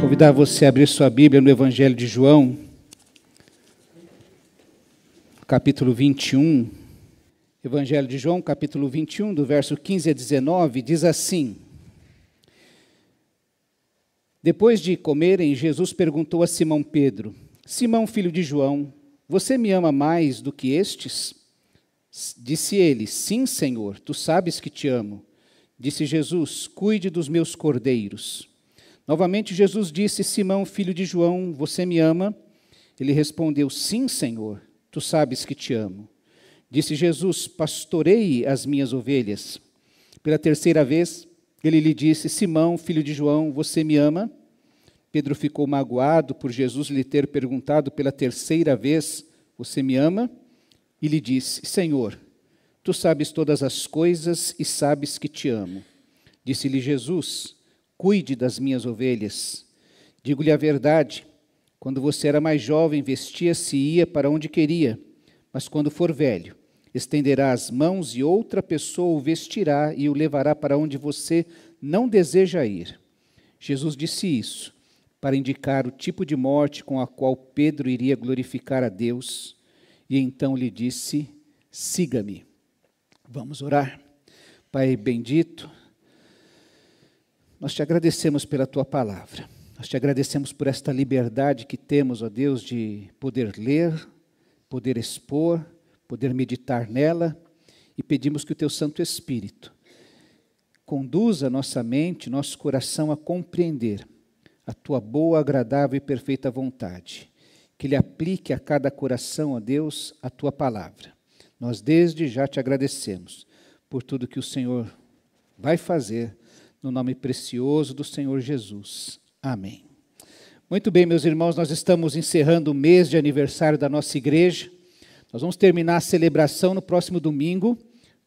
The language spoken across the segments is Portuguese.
Convidar você a abrir sua Bíblia no Evangelho de João, capítulo 21. Evangelho de João, capítulo 21, do verso 15 a 19, diz assim: Depois de comerem, Jesus perguntou a Simão Pedro: Simão, filho de João, você me ama mais do que estes? Disse ele: Sim, Senhor, tu sabes que te amo. Disse Jesus: Cuide dos meus cordeiros. Novamente Jesus disse: Simão, filho de João, você me ama? Ele respondeu: Sim, Senhor, tu sabes que te amo. Disse Jesus: Pastoreie as minhas ovelhas. Pela terceira vez, ele lhe disse: Simão, filho de João, você me ama? Pedro ficou magoado por Jesus lhe ter perguntado pela terceira vez: Você me ama? E lhe disse: Senhor, tu sabes todas as coisas e sabes que te amo. Disse-lhe Jesus: Cuide das minhas ovelhas. Digo-lhe a verdade, quando você era mais jovem, vestia-se e ia para onde queria, mas quando for velho, estenderá as mãos e outra pessoa o vestirá e o levará para onde você não deseja ir. Jesus disse isso para indicar o tipo de morte com a qual Pedro iria glorificar a Deus, e então lhe disse: Siga-me. Vamos orar. Pai bendito, nós te agradecemos pela tua palavra. Nós te agradecemos por esta liberdade que temos, ó Deus, de poder ler, poder expor, poder meditar nela, e pedimos que o teu Santo Espírito conduza nossa mente, nosso coração a compreender a tua boa, agradável e perfeita vontade. Que ele aplique a cada coração, ó Deus, a tua palavra. Nós desde já te agradecemos por tudo que o Senhor vai fazer, no nome precioso do Senhor Jesus. Amém. Muito bem, meus irmãos, nós estamos encerrando o mês de aniversário da nossa igreja. Nós vamos terminar a celebração no próximo domingo,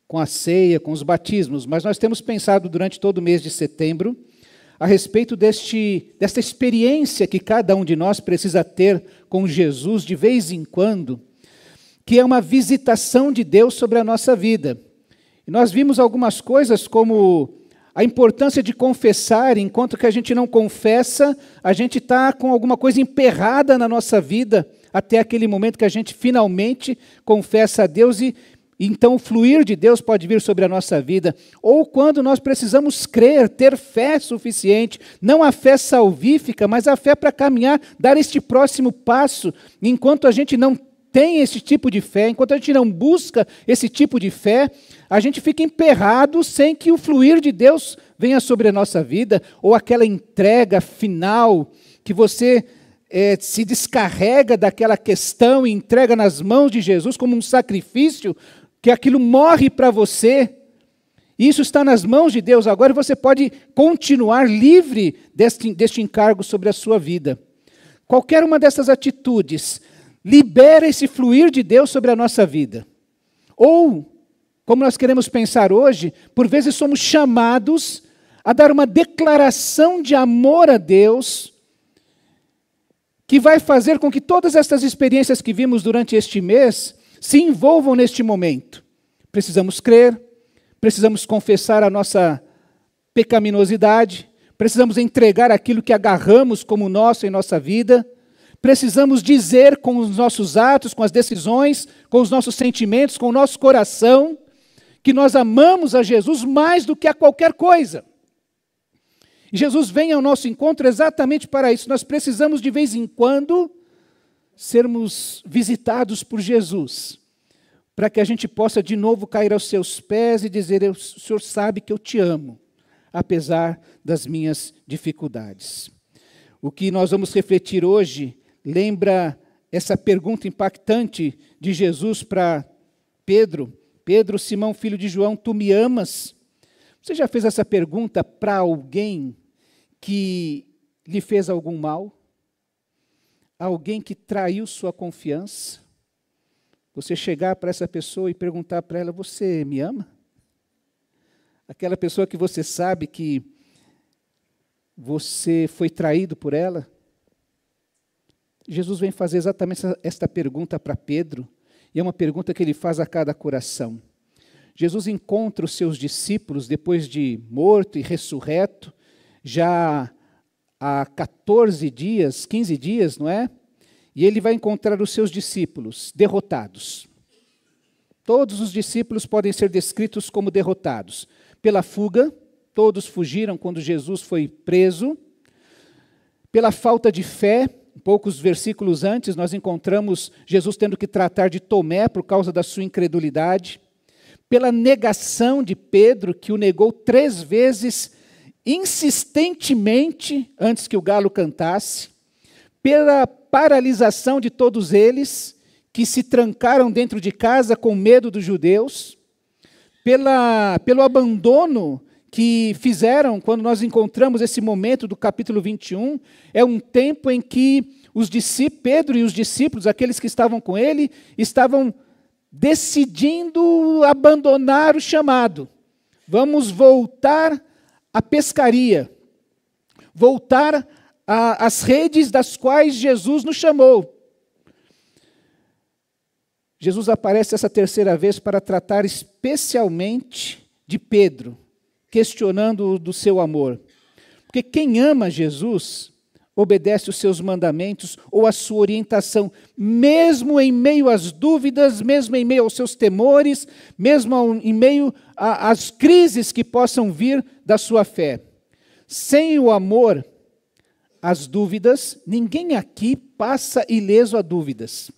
com a ceia, com os batismos, mas nós temos pensado durante todo o mês de setembro a respeito desta experiência que cada um de nós precisa ter com Jesus de vez em quando, que é uma visitação de Deus sobre a nossa vida. E nós vimos algumas coisas como a importância de confessar. Enquanto que a gente não confessa, a gente está com alguma coisa emperrada na nossa vida, até aquele momento que a gente finalmente confessa a Deus e então o fluir de Deus pode vir sobre a nossa vida. Ou quando nós precisamos crer, ter fé suficiente, não a fé salvífica, mas a fé para caminhar, dar este próximo passo. Enquanto a gente não tem esse tipo de fé, enquanto a gente não busca esse tipo de fé, a gente fica emperrado sem que o fluir de Deus venha sobre a nossa vida, ou aquela entrega final que você se descarrega daquela questão e entrega nas mãos de Jesus como um sacrifício, que aquilo morre para você. Isso está nas mãos de Deus agora e você pode continuar livre deste encargo sobre a sua vida. Qualquer uma dessas atitudes libera esse fluir de Deus sobre a nossa vida. Ou, como nós queremos pensar hoje, por vezes somos chamados a dar uma declaração de amor a Deus, que vai fazer com que todas estas experiências que vimos durante este mês se envolvam neste momento. Precisamos crer, precisamos confessar a nossa pecaminosidade, precisamos entregar aquilo que agarramos como nosso em nossa vida, precisamos dizer com os nossos atos, com as decisões, com os nossos sentimentos, com o nosso coração, que nós amamos a Jesus mais do que a qualquer coisa. E Jesus vem ao nosso encontro exatamente para isso. Nós precisamos de vez em quando sermos visitados por Jesus, para que a gente possa de novo cair aos seus pés e dizer: o Senhor sabe que eu te amo, apesar das minhas dificuldades. O que nós vamos refletir hoje lembra essa pergunta impactante de Jesus para Pedro: Pedro, Simão, filho de João, tu me amas? Você já fez essa pergunta para alguém que lhe fez algum mal? Alguém que traiu sua confiança? Você chegar para essa pessoa e perguntar para ela: você me ama? Aquela pessoa que você sabe que você foi traído por ela? Jesus vem fazer exatamente esta pergunta para Pedro, e é uma pergunta que ele faz a cada coração. Jesus encontra os seus discípulos depois de morto e ressurreto, já há 14 dias, 15 dias, não é? E ele vai encontrar os seus discípulos derrotados. Todos os discípulos podem ser descritos como derrotados. Pela fuga, todos fugiram quando Jesus foi preso. Pela falta de fé, poucos versículos antes, nós encontramos Jesus tendo que tratar de Tomé por causa da sua incredulidade. Pela negação de Pedro, que o negou 3 vezes, insistentemente, antes que o galo cantasse. Pela paralisação de todos eles, que se trancaram dentro de casa com medo dos judeus, pelo abandono que fizeram quando nós encontramos esse momento do capítulo 21, é um tempo em que Pedro e os discípulos, aqueles que estavam com ele, estavam decidindo abandonar o chamado. Vamos voltar à pescaria, voltar às redes das quais Jesus nos chamou. Jesus aparece essa 3ª vez para tratar especialmente de Pedro, questionando-o do seu amor. Porque quem ama Jesus, obedece os seus mandamentos ou a sua orientação, mesmo em meio às dúvidas, mesmo em meio aos seus temores, mesmo em meio às crises que possam vir da sua fé. Sem o amor, as dúvidas, ninguém aqui passa ileso a dúvidas.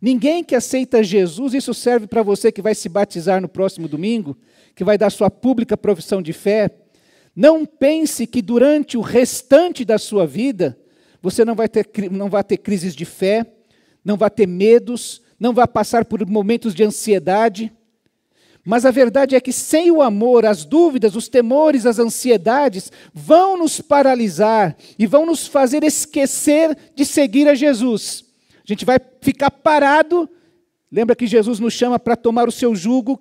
Ninguém que aceita Jesus, isso serve para você que vai se batizar no próximo domingo, que vai dar sua pública profissão de fé. Não pense que durante o restante da sua vida, você não vai ter crises de fé, não vai ter medos, não vai passar por momentos de ansiedade. Mas a verdade é que sem o amor, as dúvidas, os temores, as ansiedades vão nos paralisar e vão nos fazer esquecer de seguir a Jesus. A gente vai ficar parado. Lembra que Jesus nos chama para tomar o seu jugo?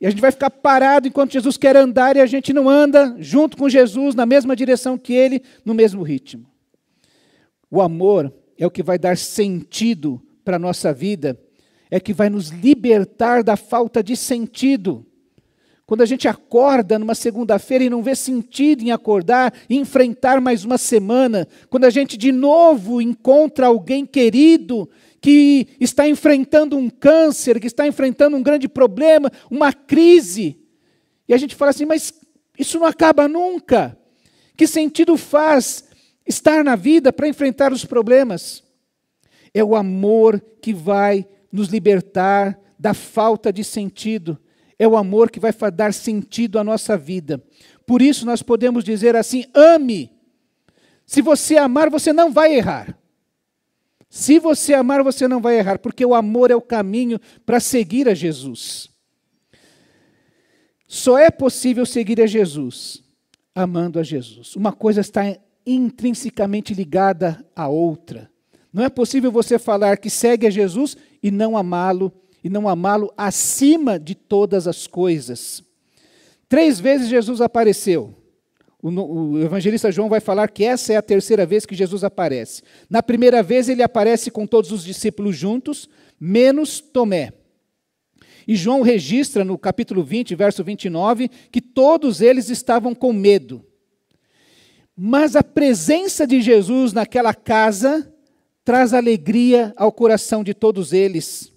E a gente vai ficar parado enquanto Jesus quer andar e a gente não anda junto com Jesus, na mesma direção que Ele, no mesmo ritmo. O amor é o que vai dar sentido para a nossa vida, é que vai nos libertar da falta de sentido. Quando a gente acorda numa segunda-feira e não vê sentido em acordar e enfrentar mais uma semana, quando a gente de novo encontra alguém querido que está enfrentando um câncer, que está enfrentando um grande problema, uma crise, e a gente fala assim, mas isso não acaba nunca. Que sentido faz estar na vida para enfrentar os problemas? É o amor que vai nos libertar da falta de sentido. É o amor que vai dar sentido à nossa vida. Por isso nós podemos dizer assim, ame. Se você amar, você não vai errar. Se você amar, você não vai errar, porque o amor é o caminho para seguir a Jesus. Só é possível seguir a Jesus amando a Jesus. Uma coisa está intrinsecamente ligada à outra. Não é possível você falar que segue a Jesus e não amá-lo acima de todas as coisas. 3 vezes Jesus apareceu. O evangelista João vai falar que essa é a 3ª vez que Jesus aparece. Na primeira vez ele aparece com todos os discípulos juntos, menos Tomé. E João registra no capítulo 20, verso 29, que todos eles estavam com medo. Mas a presença de Jesus naquela casa traz alegria ao coração de todos eles.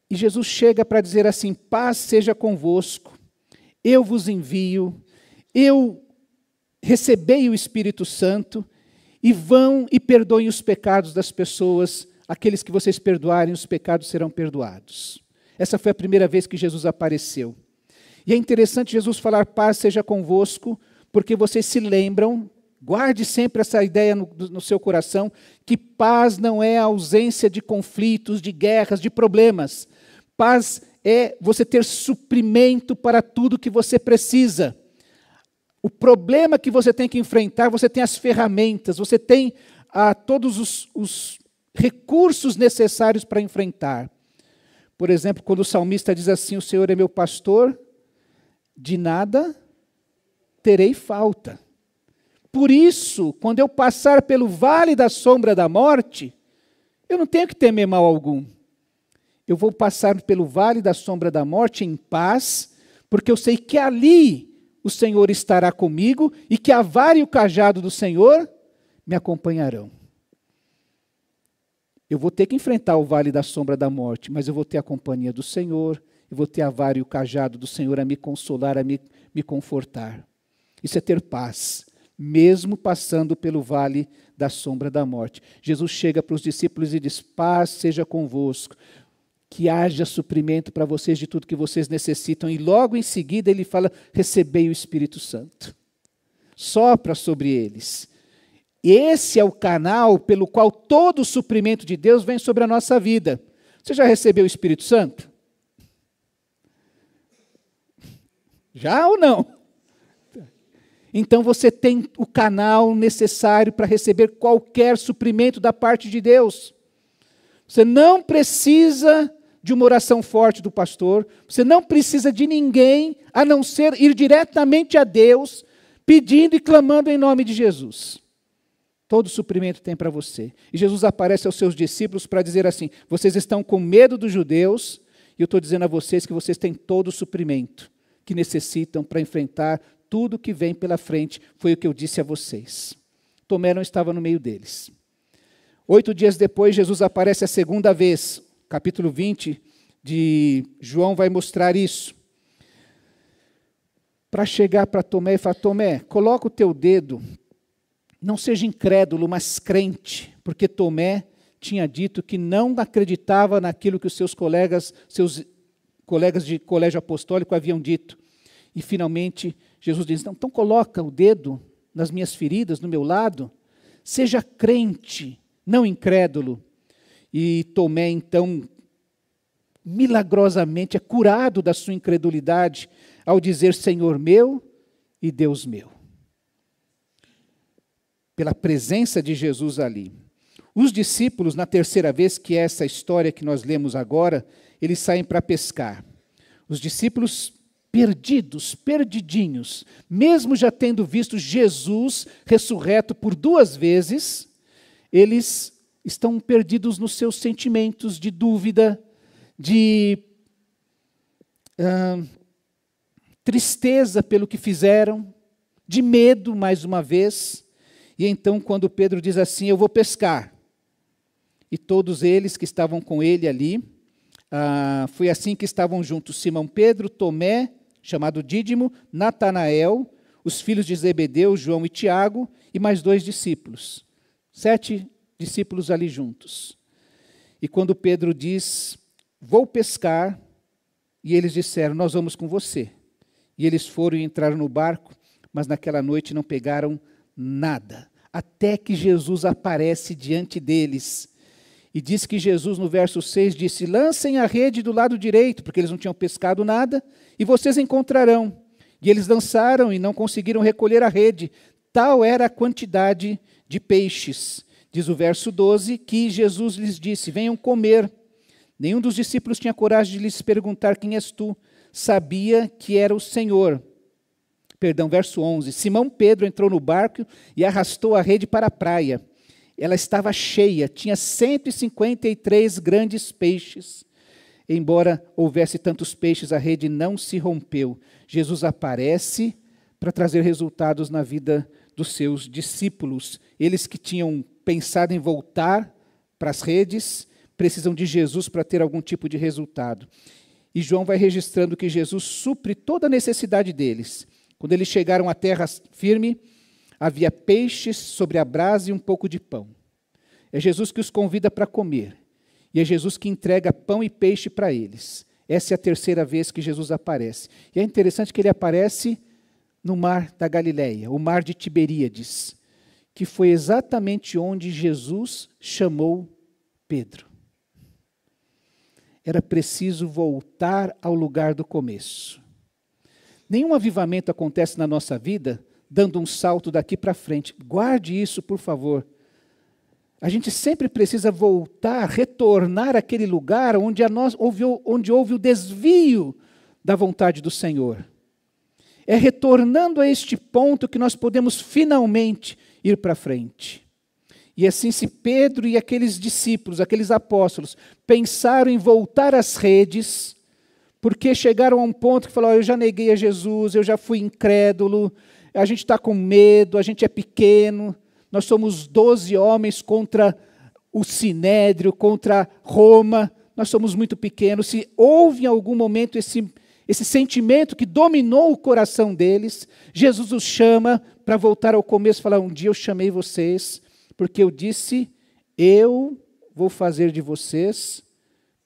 E Jesus chega para dizer assim, paz seja convosco, eu vos envio, eu recebei o Espírito Santo, e vão e perdoem os pecados das pessoas, aqueles que vocês perdoarem, os pecados serão perdoados. Essa foi a primeira vez que Jesus apareceu. E é interessante Jesus falar, paz seja convosco, porque vocês se lembram, guarde sempre essa ideia no seu coração, que paz não é a ausência de conflitos, de guerras, de problemas. Paz é você ter suprimento para tudo que você precisa. O problema que você tem que enfrentar, você tem as ferramentas, você tem todos os recursos necessários para enfrentar. Por exemplo, quando o salmista diz assim, o Senhor é meu pastor, de nada terei falta. Por isso, quando eu passar pelo vale da sombra da morte, eu não tenho que temer mal algum. Eu vou passar pelo vale da sombra da morte em paz, porque eu sei que ali o o Senhor estará comigo e que a vara e o cajado do Senhor me acompanharão. Eu vou ter que enfrentar o vale da sombra da morte, mas eu vou ter a companhia do Senhor, eu vou ter a vara e o cajado do Senhor a me consolar, a me confortar. Isso é ter paz, mesmo passando pelo vale da sombra da morte. Jesus chega para os discípulos e diz: paz seja convosco, que haja suprimento para vocês de tudo que vocês necessitam. E logo em seguida ele fala: recebei o Espírito Santo. Sopra sobre eles. Esse é o canal pelo qual todo o suprimento de Deus vem sobre a nossa vida. Você já recebeu o Espírito Santo? Já ou não? Então você tem o canal necessário para receber qualquer suprimento da parte de Deus. Você não precisa de uma oração forte do pastor, você não precisa de ninguém, a não ser ir diretamente a Deus, pedindo e clamando em nome de Jesus. Todo suprimento tem para você. E Jesus aparece aos seus discípulos para dizer assim: vocês estão com medo dos judeus, e eu estou dizendo a vocês que vocês têm todo o suprimento que necessitam para enfrentar tudo que vem pela frente. Foi o que eu disse a vocês. Tomé não estava no meio deles. 8 dias depois, Jesus aparece a segunda vez. Capítulo 20 de João vai mostrar isso. Para chegar para Tomé e falar: Tomé, coloca o teu dedo, não seja incrédulo, mas crente, porque Tomé tinha dito que não acreditava naquilo que os seus colegas de colégio apostólico haviam dito. E finalmente Jesus diz: então coloca o dedo nas minhas feridas, no meu lado, seja crente, não incrédulo. E Tomé, então, milagrosamente é curado da sua incredulidade ao dizer: Senhor meu e Deus meu. Pela presença de Jesus ali. Os discípulos, na terceira vez, que é essa história que nós lemos agora, eles saem para pescar. Os discípulos perdidos, perdidinhos, mesmo já tendo visto Jesus ressurreto por 2 vezes, eles estão perdidos nos seus sentimentos de dúvida, de tristeza pelo que fizeram, de medo, mais uma vez. E então, quando Pedro diz assim: eu vou pescar, e todos eles que estavam com ele ali, foi assim que estavam juntos Simão Pedro, Tomé, chamado Dídimo, Natanael, os filhos de Zebedeu, João e Tiago, e mais 2 discípulos. 7 discípulos ali juntos. E quando Pedro diz: vou pescar, e eles disseram: nós vamos com você. E eles foram e entraram no barco, mas naquela noite não pegaram nada, até que Jesus aparece diante deles. E diz que Jesus, no verso 6, disse: lancem a rede do lado direito, porque eles não tinham pescado nada, e vocês encontrarão. E eles lançaram e não conseguiram recolher a rede, tal era a quantidade de peixes. Diz o verso 12, que Jesus lhes disse: venham comer. Nenhum dos discípulos tinha coragem de lhes perguntar: quem és tu? Sabia que era o Senhor. Verso 11, Simão Pedro entrou no barco e arrastou a rede para a praia. Ela estava cheia, tinha 153 grandes peixes. Embora houvesse tantos peixes, a rede não se rompeu. Jesus aparece para trazer resultados na vida dos seus discípulos. Eles que tinham pensado em voltar para as redes, precisam de Jesus para ter algum tipo de resultado. E João vai registrando que Jesus supre toda a necessidade deles. Quando eles chegaram à terra firme, havia peixes sobre a brasa e um pouco de pão. É Jesus que os convida para comer. E é Jesus que entrega pão e peixe para eles. Essa é a terceira vez que Jesus aparece. E é interessante que ele aparece no mar da Galileia, o mar de Tiberíades, que foi exatamente onde Jesus chamou Pedro. Era preciso voltar ao lugar do começo. Nenhum avivamento acontece na nossa vida dando um salto daqui para frente. Guarde isso, por favor. A gente sempre precisa voltar, retornar àquele lugar onde houve o desvio da vontade do Senhor. É retornando a este ponto que nós podemos finalmente ir para frente. E assim, se Pedro e aqueles discípulos, aqueles apóstolos, pensaram em voltar às redes, porque chegaram a um ponto que falaram, eu já neguei a Jesus, eu já fui incrédulo, a gente está com medo, a gente é pequeno, nós somos 12 homens contra o Sinédrio, contra Roma, nós somos muito pequenos. Se houve em algum momento esse sentimento que dominou o coração deles, Jesus os chama para voltar ao começo e falar, um dia eu chamei vocês, porque eu disse, eu vou fazer de vocês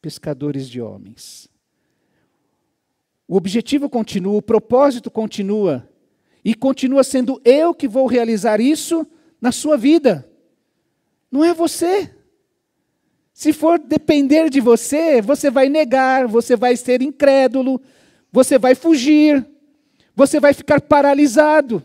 pescadores de homens. O objetivo continua, o propósito continua, e continua sendo eu que vou realizar isso na sua vida. Não é você. Se for depender de você, você vai negar, você vai ser incrédulo, você vai fugir, você vai ficar paralisado.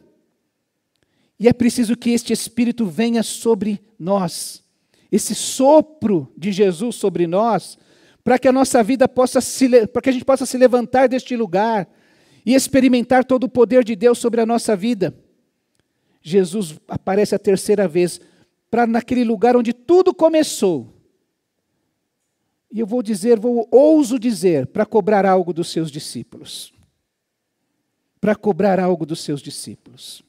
E é preciso que este Espírito venha sobre nós, esse sopro de Jesus sobre nós, para que a nossa vida para que a gente possa se levantar deste lugar e experimentar todo o poder de Deus sobre a nossa vida. Jesus aparece a terceira vez, para naquele lugar onde tudo começou. E eu ouso dizer, para cobrar algo dos seus discípulos. Para cobrar algo dos seus discípulos.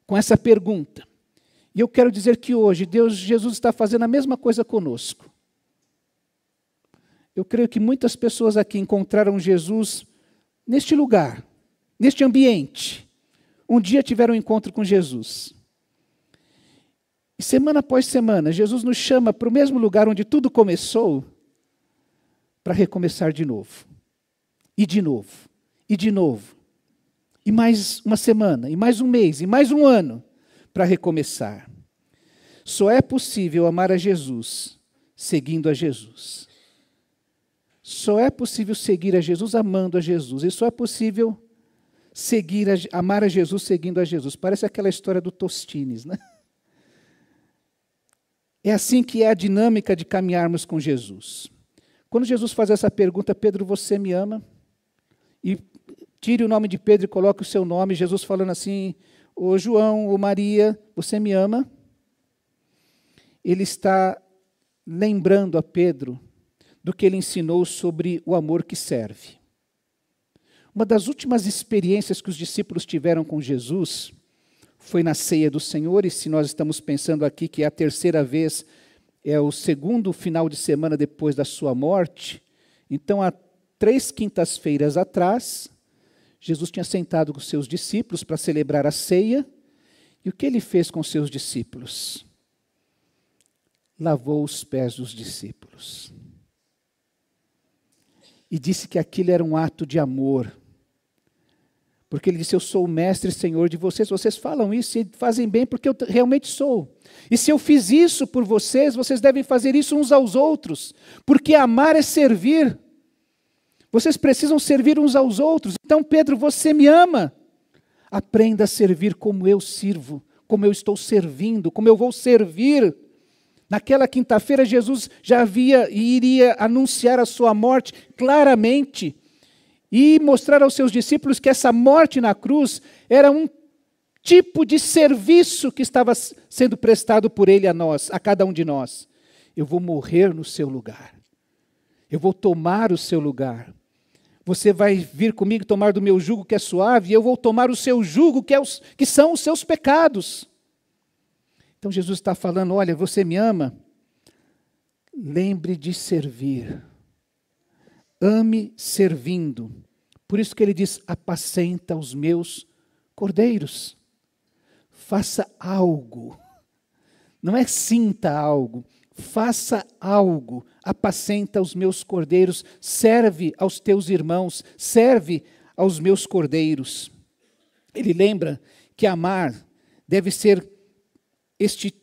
Com essa pergunta. E eu quero dizer que hoje, Jesus está fazendo a mesma coisa conosco. Eu creio que muitas pessoas aqui encontraram Jesus neste lugar, neste ambiente. Um dia tiveram um encontro com Jesus. E semana após semana, Jesus nos chama para o mesmo lugar onde tudo começou, para recomeçar de novo. E de novo. E de novo. E mais uma semana, e mais um mês, e mais um ano, para recomeçar. Só é possível amar a Jesus seguindo a Jesus. Só é possível seguir a Jesus amando a Jesus. E só é possível amar a Jesus seguindo a Jesus. Parece aquela história do Tostines, né? É assim que é a dinâmica de caminharmos com Jesus. Quando Jesus faz essa pergunta, Pedro, você me ama? E tire o nome de Pedro e coloque o seu nome, Jesus falando assim, ô João, ô Maria, você me ama? Ele está lembrando a Pedro do que ele ensinou sobre o amor que serve. Uma das últimas experiências que os discípulos tiveram com Jesus foi na ceia do Senhor, e se nós estamos pensando aqui que é a terceira vez, é o segundo final de semana depois da sua morte, então há 3 quintas-feiras atrás, Jesus tinha sentado com os seus discípulos para celebrar a ceia, e o que ele fez com os seus discípulos? Lavou os pés dos discípulos. E disse que aquilo era um ato de amor. Porque ele disse, eu sou o mestre e senhor de vocês. Vocês falam isso e fazem bem porque eu realmente sou. E se eu fiz isso por vocês, vocês devem fazer isso uns aos outros. Porque amar é servir. Vocês precisam servir uns aos outros. Então, Pedro, você me ama. Aprenda a servir como eu sirvo, como eu estou servindo, como eu vou servir. Naquela quinta-feira, Jesus já iria anunciar a sua morte claramente e mostrar aos seus discípulos que essa morte na cruz era um tipo de serviço que estava sendo prestado por ele a nós, a cada um de nós. Eu vou morrer no seu lugar. Eu vou tomar o seu lugar. Você vai vir comigo tomar do meu jugo que é suave, e eu vou tomar o seu jugo que são os seus pecados. Então Jesus está falando, olha, você me ama? Lembre de servir. Ame servindo. Por isso que ele diz, apacenta os meus cordeiros. Faça algo. Não é sinta algo. Faça algo. Apacenta os meus cordeiros. Serve aos teus irmãos. Serve aos meus cordeiros. Ele lembra que amar deve ser este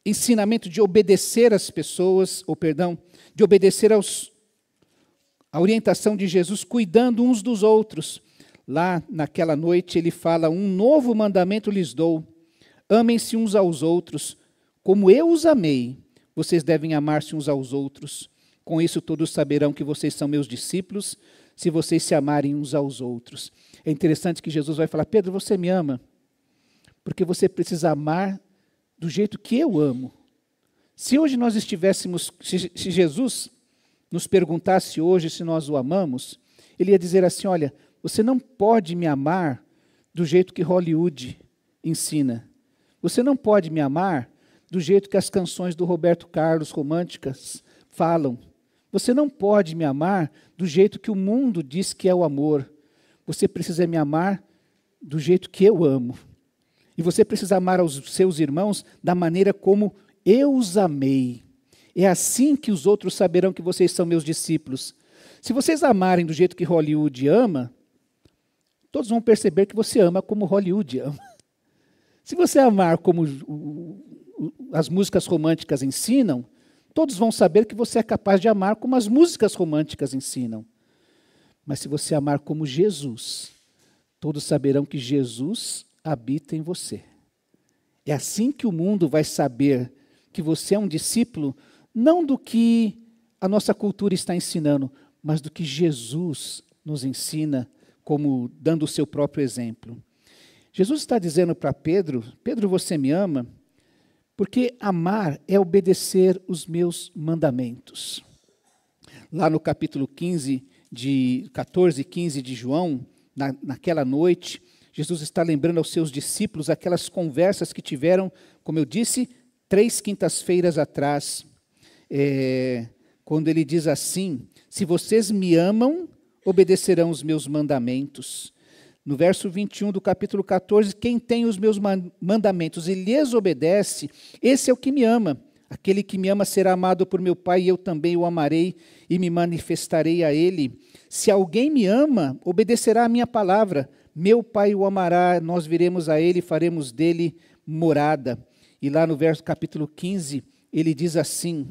ensinamento de obedecer às pessoas, de obedecer a orientação de Jesus, cuidando uns dos outros. Lá, naquela noite, ele fala, um novo mandamento lhes dou, amem-se uns aos outros, como eu os amei, vocês devem amar-se uns aos outros. Com isso todos saberão que vocês são meus discípulos, se vocês se amarem uns aos outros. É interessante que Jesus vai falar, Pedro, você me ama? Porque você precisa amar do jeito que eu amo. Se hoje nós estivéssemos, se Jesus nos perguntasse hoje se nós o amamos, ele ia dizer assim: olha, você não pode me amar do jeito que Hollywood ensina. Você não pode me amar do jeito que as canções do Roberto Carlos românticas falam. Você não pode me amar do jeito que o mundo diz que é o amor. Você precisa me amar do jeito que eu amo. E você precisa amar os seus irmãos da maneira como eu os amei. É assim que os outros saberão que vocês são meus discípulos. Se vocês amarem do jeito que Hollywood ama, todos vão perceber que você ama como Hollywood ama. Se você amar como as músicas românticas ensinam, todos vão saber que você é capaz de amar como as músicas românticas ensinam. Mas se você amar como Jesus, todos saberão que Jesus habita em você. É assim que o mundo vai saber que você é um discípulo, não do que a nossa cultura está ensinando, mas do que Jesus nos ensina, como dando o seu próprio exemplo. Jesus está dizendo para Pedro: Pedro, você me ama? Porque amar é obedecer os meus mandamentos. Lá no capítulo 14 e 15 de João, naquela noite, Jesus está lembrando aos seus discípulos aquelas conversas que tiveram, como eu disse, 3 quintas-feiras atrás, quando ele diz assim: se vocês me amam, obedecerão os meus mandamentos. No verso 21 do capítulo 14, quem tem os meus mandamentos e lhes obedece, esse é o que me ama. Aquele que me ama será amado por meu Pai, e eu também o amarei e me manifestarei a ele. Se alguém me ama, obedecerá a minha palavra. Meu Pai o amará, nós viremos a ele e faremos dele morada. E lá no verso capítulo 15, ele diz assim: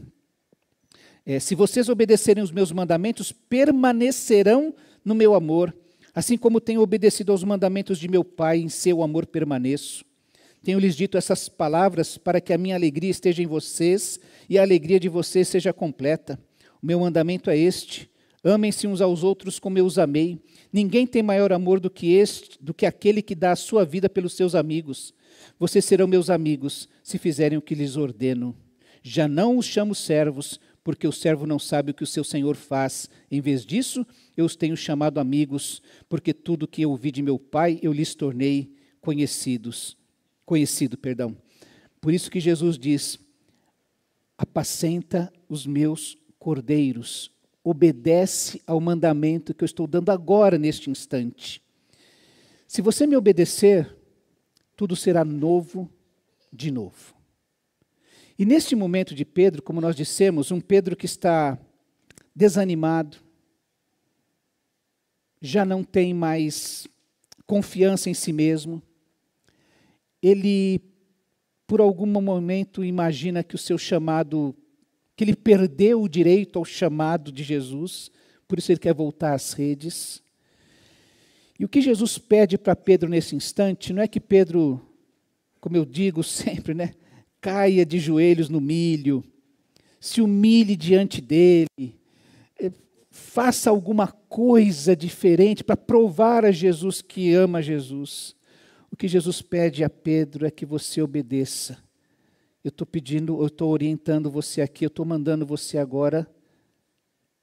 se vocês obedecerem os meus mandamentos, permanecerão no meu amor. Assim como tenho obedecido aos mandamentos de meu Pai, em seu amor permaneço. Tenho-lhes dito essas palavras para que a minha alegria esteja em vocês e a alegria de vocês seja completa. O meu mandamento é este: amem-se uns aos outros como eu os amei. Ninguém tem maior amor do que aquele que dá a sua vida pelos seus amigos. Vocês serão meus amigos se fizerem o que lhes ordeno. Já não os chamo servos, porque o servo não sabe o que o seu senhor faz. Em vez disso, eu os tenho chamado amigos, porque tudo que eu ouvi de meu Pai, eu lhes tornei conhecido. Por isso que Jesus diz: apacenta os meus cordeiros, obedece ao mandamento que eu estou dando agora, neste instante. Se você me obedecer, tudo será novo de novo. E neste momento de Pedro, como nós dissemos, um Pedro que está desanimado, já não tem mais confiança em si mesmo, ele, por algum momento, imagina que o seu chamado, que ele perdeu o direito ao chamado de Jesus, por isso ele quer voltar às redes. E o que Jesus pede para Pedro nesse instante, não é que Pedro, como eu digo sempre, caia de joelhos no milho, se humilhe diante dele, faça alguma coisa diferente para provar a Jesus que ama Jesus. O que Jesus pede a Pedro é que você obedeça. Eu estou orientando você aqui, eu estou mandando você agora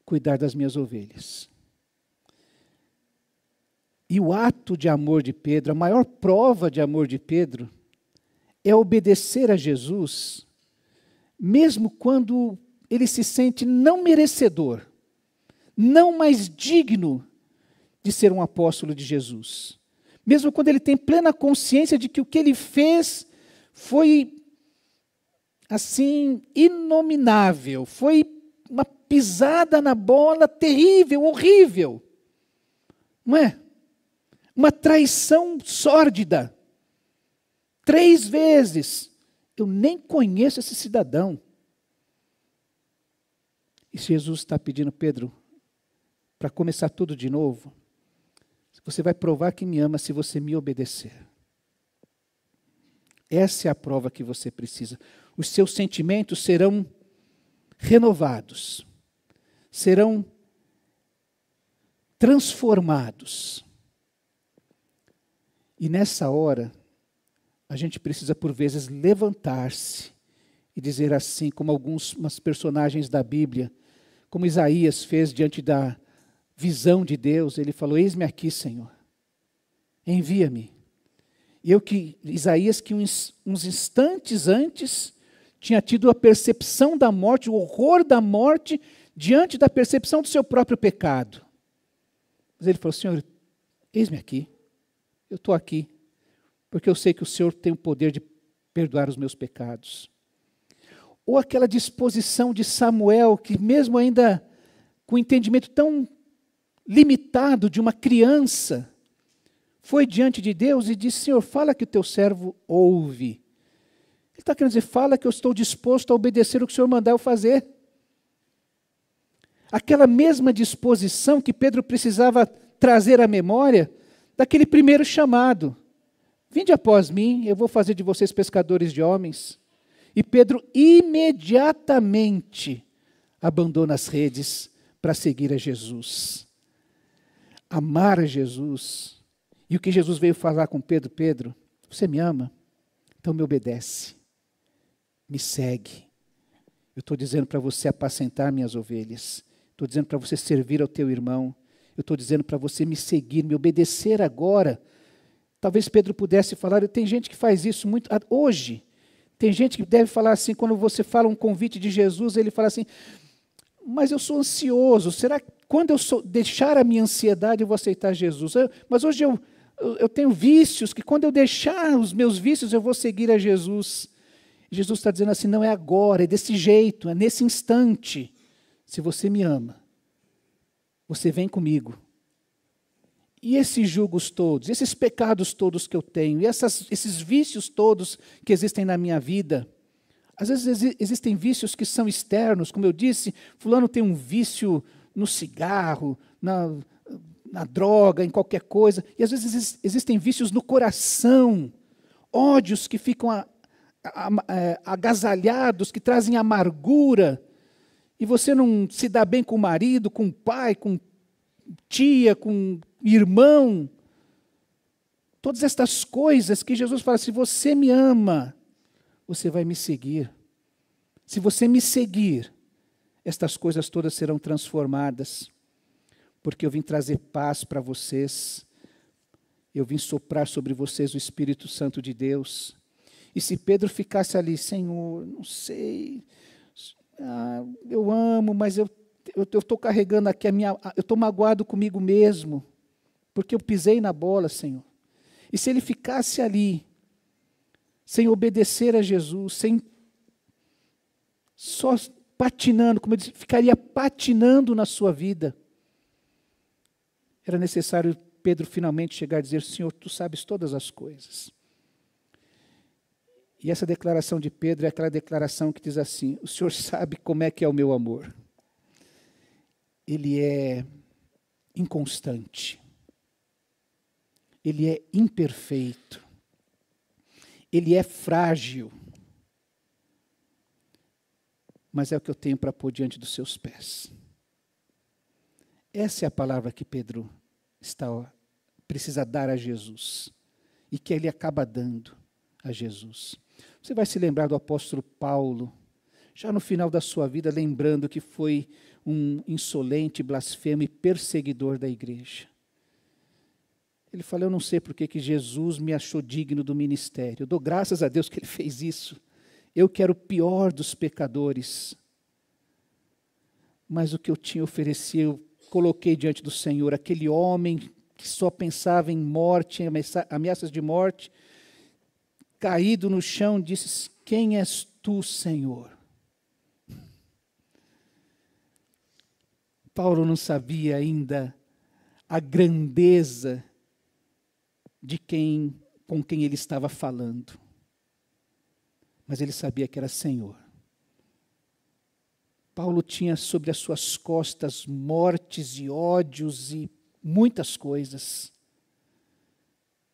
cuidar das minhas ovelhas. E o ato de amor de Pedro, a maior prova de amor de Pedro, é obedecer a Jesus, mesmo quando ele se sente não merecedor, não mais digno de ser um apóstolo de Jesus. Mesmo quando ele tem plena consciência de que o que ele fez foi, assim, inominável, foi uma pisada na bola terrível, horrível. Não é? Uma traição sórdida. 3 vezes. Eu nem conheço esse cidadão. E Jesus está pedindo: Pedro, para começar tudo de novo, você vai provar que me ama se você me obedecer. Essa é a prova que você precisa. Os seus sentimentos serão renovados, serão transformados. E nessa hora, a gente precisa, por vezes, levantar-se e dizer assim, como alguns personagens da Bíblia, como Isaías fez diante da visão de Deus, ele falou: eis-me aqui, Senhor, envia-me. Isaías, que uns instantes antes, tinha tido a percepção da morte, o horror da morte, diante da percepção do seu próprio pecado. Mas ele falou: Senhor, eis-me aqui, eu estou aqui, porque eu sei que o Senhor tem o poder de perdoar os meus pecados. Ou aquela disposição de Samuel, que mesmo ainda com o entendimento tão limitado de uma criança, foi diante de Deus e disse: Senhor, fala que o teu servo ouve. Ele está querendo dizer: fala que eu estou disposto a obedecer o que o Senhor mandar eu fazer. Aquela mesma disposição que Pedro precisava trazer à memória daquele primeiro chamado. Vinde após mim, eu vou fazer de vocês pescadores de homens. E Pedro imediatamente abandona as redes para seguir a Jesus. Amar a Jesus. E o que Jesus veio falar com Pedro: Pedro, você me ama? Então me obedece. Me segue. Eu estou dizendo para você apacentar minhas ovelhas. Estou dizendo para você servir ao teu irmão. Eu estou dizendo para você me seguir, me obedecer agora. Talvez Pedro pudesse falar, tem gente que faz isso muito hoje. Tem gente que deve falar assim, quando você fala um convite de Jesus, ele fala assim: mas eu sou ansioso, será que quando eu deixar a minha ansiedade eu vou aceitar Jesus? Mas hoje eu tenho vícios, que quando eu deixar os meus vícios eu vou seguir a Jesus. Jesus está dizendo assim: não é agora, é desse jeito, é nesse instante. Se você me ama, você vem comigo. E esses julgos todos, esses pecados todos que eu tenho, e esses vícios todos que existem na minha vida, às vezes existem vícios que são externos, como eu disse, fulano tem um vício no cigarro, na droga, em qualquer coisa, e às vezes existem vícios no coração, ódios que ficam agasalhados, que trazem amargura, e você não se dá bem com o marido, com o pai, com tia, com irmão. Todas estas coisas que Jesus fala: se você me ama, você vai me seguir. Se você me seguir, estas coisas todas serão transformadas, porque eu vim trazer paz para vocês, eu vim soprar sobre vocês o Espírito Santo de Deus. E se Pedro ficasse ali: Senhor, não sei, eu amo, mas eu estou carregando aqui eu estou magoado comigo mesmo, porque eu pisei na bola, Senhor. E se ele ficasse ali, sem obedecer a Jesus, só patinando, como eu disse, ficaria patinando na sua vida. Era necessário Pedro finalmente chegar a dizer: Senhor, tu sabes todas as coisas. E essa declaração de Pedro é aquela declaração que diz assim: o Senhor sabe como é que é o meu amor. Ele é inconstante. Ele é imperfeito. Ele é frágil. Mas é o que eu tenho para pôr diante dos seus pés. Essa é a palavra que Pedro precisa dar a Jesus. E que ele acaba dando a Jesus. Você vai se lembrar do apóstolo Paulo, já no final da sua vida, lembrando que foi um insolente, blasfemo e perseguidor da igreja. Ele fala: eu não sei por que Jesus me achou digno do ministério. Eu dou graças a Deus que Ele fez isso. Eu que era o pior dos pecadores. Mas o que eu tinha oferecido, eu coloquei diante do Senhor. Aquele homem que só pensava em morte, em ameaças de morte, caído no chão, disse: quem és tu, Senhor? Paulo não sabia ainda a grandeza de com quem ele estava falando. Mas ele sabia que era Senhor. Paulo tinha sobre as suas costas mortes e ódios e muitas coisas.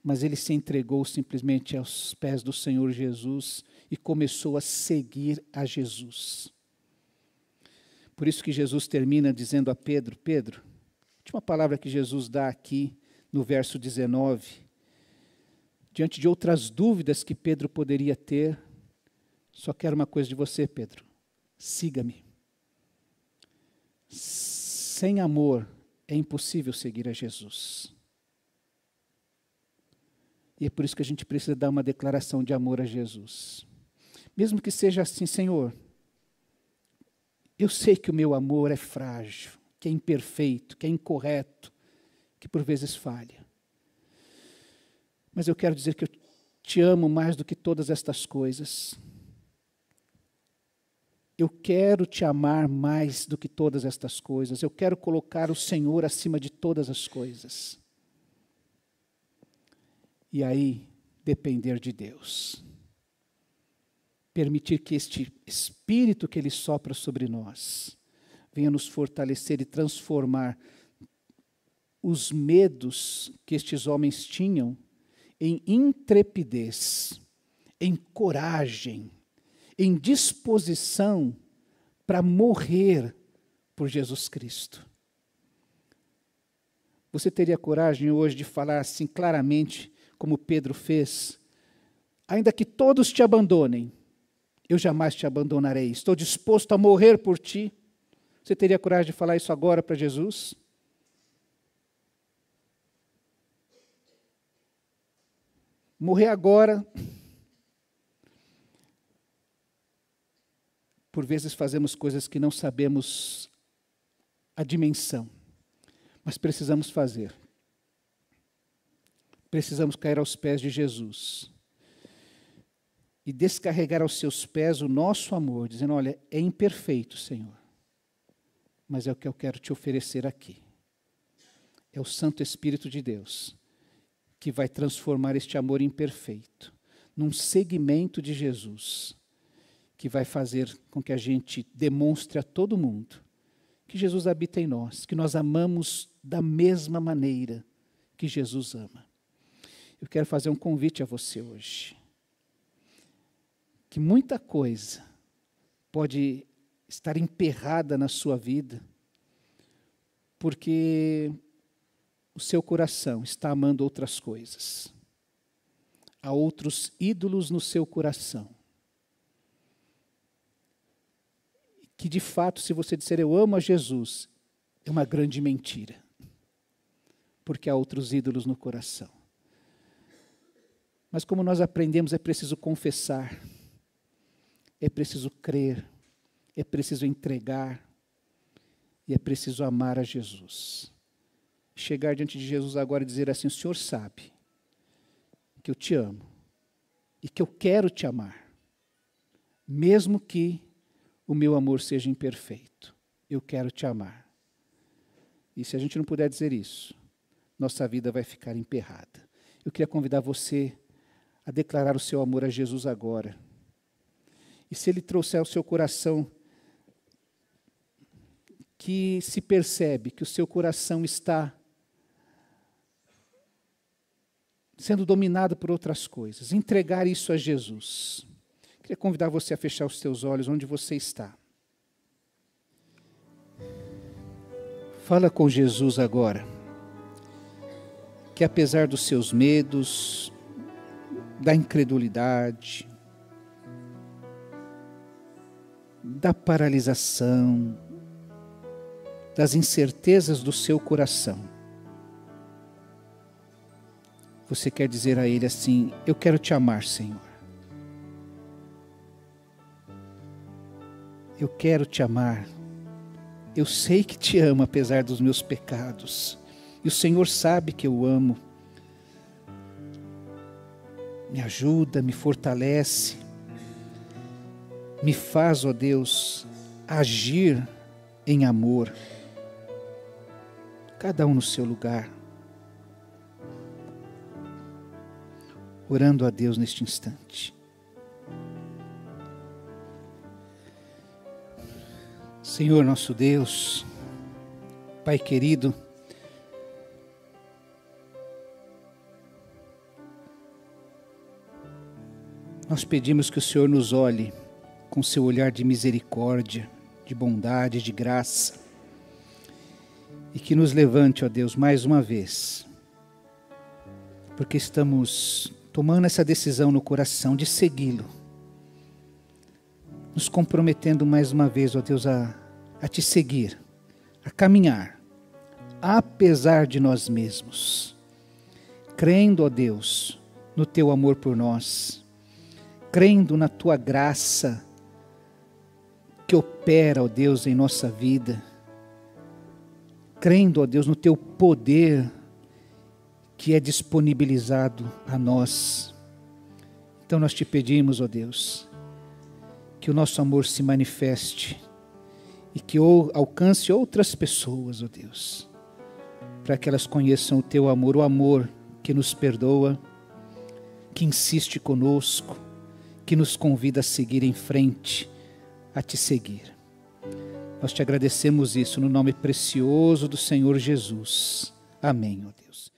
Mas ele se entregou simplesmente aos pés do Senhor Jesus e começou a seguir a Jesus. Por isso que Jesus termina dizendo a Pedro: Pedro, a última palavra que Jesus dá aqui no verso 19, diante de outras dúvidas que Pedro poderia ter, só quero uma coisa de você, Pedro: siga-me. Sem amor é impossível seguir a Jesus. E é por isso que a gente precisa dar uma declaração de amor a Jesus. Mesmo que seja assim, Senhor, eu sei que o meu amor é frágil, que é imperfeito, que é incorreto, que por vezes falha. Mas eu quero dizer que eu te amo mais do que todas estas coisas. Eu quero te amar mais do que todas estas coisas. Eu quero colocar o Senhor acima de todas as coisas. E aí, depender de Deus. Permitir que este Espírito que Ele sopra sobre nós venha nos fortalecer e transformar os medos que estes homens tinham em intrepidez, em coragem, em disposição para morrer por Jesus Cristo. Você teria coragem hoje de falar assim claramente, como Pedro fez? Ainda que todos te abandonem, eu jamais te abandonarei. Estou disposto a morrer por ti. Você teria coragem de falar isso agora para Jesus? Morrer agora. Por vezes fazemos coisas que não sabemos a dimensão, mas precisamos fazer. Precisamos cair aos pés de Jesus e descarregar aos seus pés o nosso amor, dizendo, olha, é imperfeito, Senhor, mas é o que eu quero te oferecer aqui. É o Santo Espírito de Deus que vai transformar este amor imperfeito num segmento de Jesus, que vai fazer com que a gente demonstre a todo mundo que Jesus habita em nós, que nós amamos da mesma maneira que Jesus ama. Eu quero fazer um convite a você hoje, que muita coisa pode estar emperrada na sua vida, porque o seu coração está amando outras coisas. Há outros ídolos no seu coração. Que de fato, se você disser eu amo a Jesus, é uma grande mentira. Porque há outros ídolos no coração. Mas como nós aprendemos, é preciso confessar, é preciso crer, é preciso entregar, e é preciso amar a Jesus. Chegar diante de Jesus agora e dizer assim, o Senhor sabe que eu te amo e que eu quero te amar, mesmo que o meu amor seja imperfeito. Eu quero te amar. E se a gente não puder dizer isso, nossa vida vai ficar emperrada. Eu queria convidar você a declarar o seu amor a Jesus agora. E se Ele trouxer ao seu coração que se percebe que o seu coração está sendo dominado por outras coisas, entregar isso a Jesus. Queria convidar você a fechar os seus olhos onde você está. Fala com Jesus agora, que apesar dos seus medos, da incredulidade, da paralisação, das incertezas do seu coração, você quer dizer a Ele assim, eu quero te amar, Senhor. Eu quero te amar. Eu sei que te amo apesar dos meus pecados. E o Senhor sabe que eu amo. Me ajuda, me fortalece. Me faz, ó Deus, agir em amor. Cada um no seu lugar. Orando a Deus neste instante. Senhor nosso Deus, Pai querido, nós pedimos que o Senhor nos olhe com seu olhar de misericórdia, de bondade, de graça, e que nos levante, ó Deus, mais uma vez, porque estamos tomando essa decisão no coração de segui-lo, nos comprometendo mais uma vez, ó Deus, a te seguir, a caminhar, apesar de nós mesmos, crendo, ó Deus, no Teu amor por nós, crendo na Tua graça que opera, ó Deus, em nossa vida, crendo, ó Deus, no Teu poder que é disponibilizado a nós. Então nós Te pedimos, ó Deus, que o nosso amor se manifeste e que alcance outras pessoas, ó Deus, para que elas conheçam o Teu amor, o amor que nos perdoa, que insiste conosco, que nos convida a seguir em frente, a Te seguir. Nós Te agradecemos isso no nome precioso do Senhor Jesus. Amém, ó Deus.